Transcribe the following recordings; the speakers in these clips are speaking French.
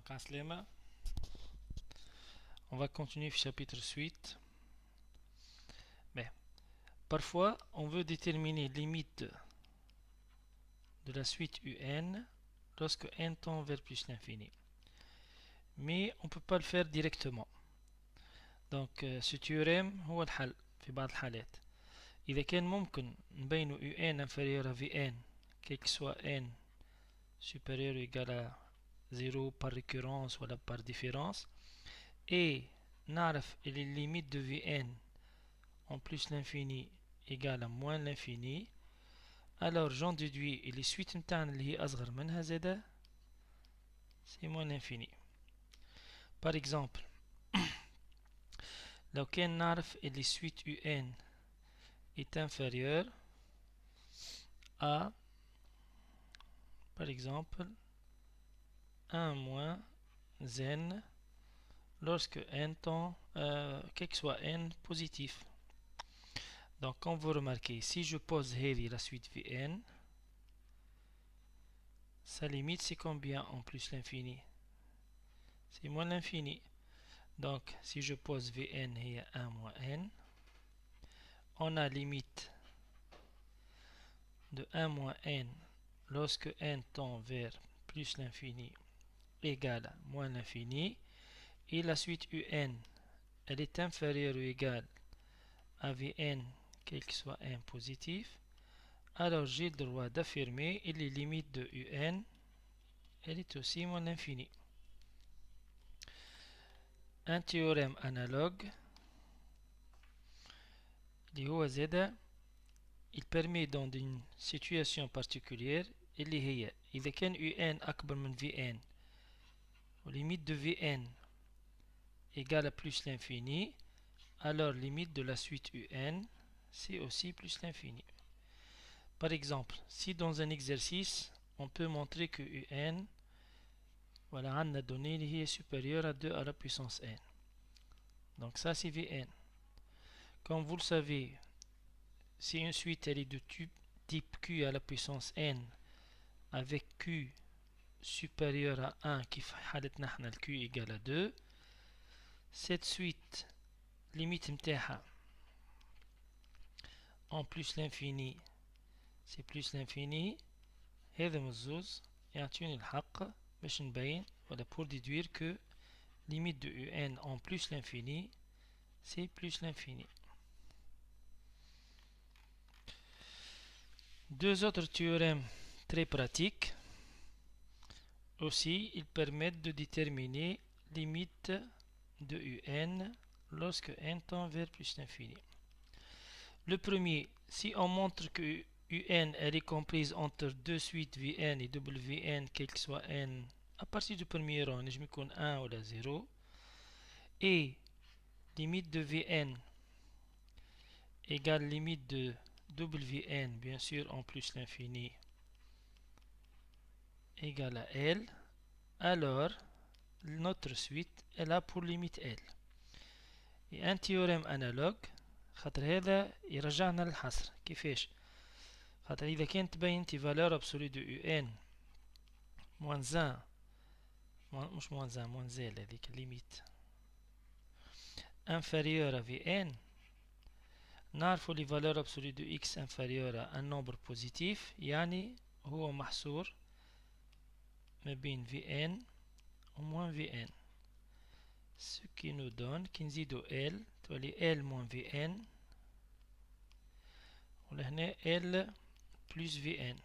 Donc, Aslema, on va continuer le chapitre suite. Mais, parfois, on veut déterminer limite de la suite UN lorsque n tend vers plus l'infini. Mais on ne peut pas le faire directement. Donc, ce théorème هو الحل في بعض الحالات. إذا كان ممكن نبينوا UN inférieur à VN quel que soit N supérieur ou égal à 0 par récurrence ou par différence et نعرف les limites de Vn en plus l'infini égale à moins l'infini, alors j'en déduis et les suites متاعنا اللي هي أصغر منها زادة c'est moins l'infini. Par exemple, لو كان نعرف et les suites UN est inférieure à par exemple 1 moins n lorsque n tend quel que soit n positif. Donc comme vous remarquez, si je pose heavy la suite Vn, sa limite c'est combien en plus l'infini? C'est moins l'infini. Donc si je pose Vn et 1 moins n, on a limite de 1 moins n lorsque n tend vers plus l'infini égale à moins l'infini, et la suite un elle est inférieure ou égale à Vn quel que soit n positif, alors j'ai le droit d'affirmer et les limites de un elle est aussi moins l'infini. Un théorème analogue اللي هو زادة il permet dans une situation particulière اللي هي إذا كان UN أكبر من VN و limite de VN égale à plus l'infini, alors limite de la suite UN c'est aussi plus l'infini. Par exemple, si dans un exercice on peut montrer que UN voilà, on a donné اللي هي supérieure à 2 à la puissance n. Donc ça c'est Vn. Comme vous le savez, si une suite elle est de type Q à la puissance n avec Q supérieur à 1 qui fait حالتنا احنا le Q égale à 2, cette suite limite متاعها en plus l'infini c'est plus l'infini, هذا الزوز يعطيني الحق باش نبين ولا pour déduire que limite de UN en plus l'infini c'est plus l'infini. Deux autres théorèmes très pratiques aussi, ils permettent de déterminer limite de UN lorsque n tend vers plus l'infini. Le premier, si on montre que UN elle est comprise entre deux suites Vn et Wn quel que soit n à partir du premier rang, je me connais 1 ou la 0, et limite de Vn égale limite de Wn, bien sûr en plus l'infini, égale à L, alors notre suite elle a pour limite L. Et un théorème analogue خاطر هذا يرجعنا للحصر. كيفاش؟ خاطر إذا كانت تبين valeur absolue de UN moins 1 مش moins 1 moins L هذيك limite inférieure à Vn, نعرفوا les valeurs absolues de x inférieure à un nombre positif يعني هو محصور ما بين Vn و moins Vn, ce qui nous donne كي نزيدو L تولي L moins Vn ولهنا L plus Vn.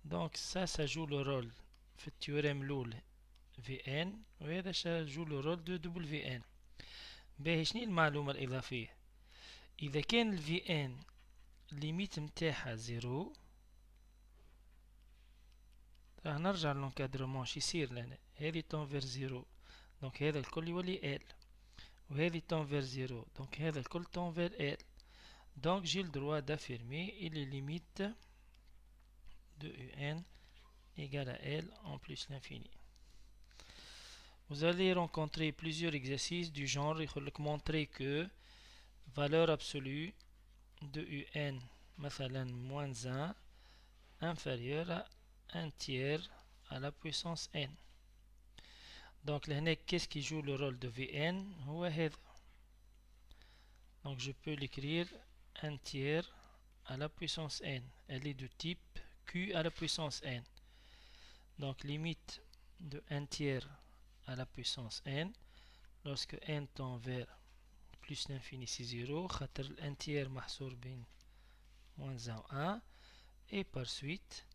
Donc ça joue le rôle في التيوريم الأول Vn وهذا ça joue le rôle de Wn. باهي شنو المعلومة الإضافية؟ إذا كان ال Vn ليميت متاعها 0 راح نرجع للانكادرمون شو يصير لنا هذه تون فير 0 دونك هذا الكل يولي L وهذه تون فير 0 دونك هذا الكل تون فير L. Donc j'ai le droit d'affirmer et les limites de UN égale à L en plus l'infini. Vous allez rencontrer plusieurs exercices du genre montrer que valeur absolue de UN مثلا moins 1 inférieure à 1 tiers à la puissance n. Donc là, qu'est-ce qui joue le rôle de Vn? Donc je peux l'écrire 1 tiers à la puissance n. Elle est de type q à la puissance n. Donc limite de 1 tiers à la puissance n, lorsque n tend vers plus l'infini c'est 0, 1 tiers محصور بين moins 1 و 1. et par suite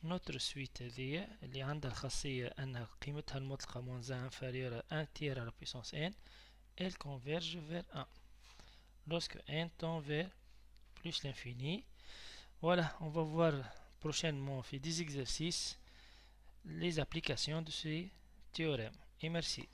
notre suite هذه اللي عندها الخاصية أن قيمتها المطلقة moins 1 inférieure à 1 tiers à la puissance n, elle converge vers 1 lorsque n tend vers plus l'infini. Voilà, on va voir prochainement, on fait des exercices, les applications de ces théorèmes. Et merci.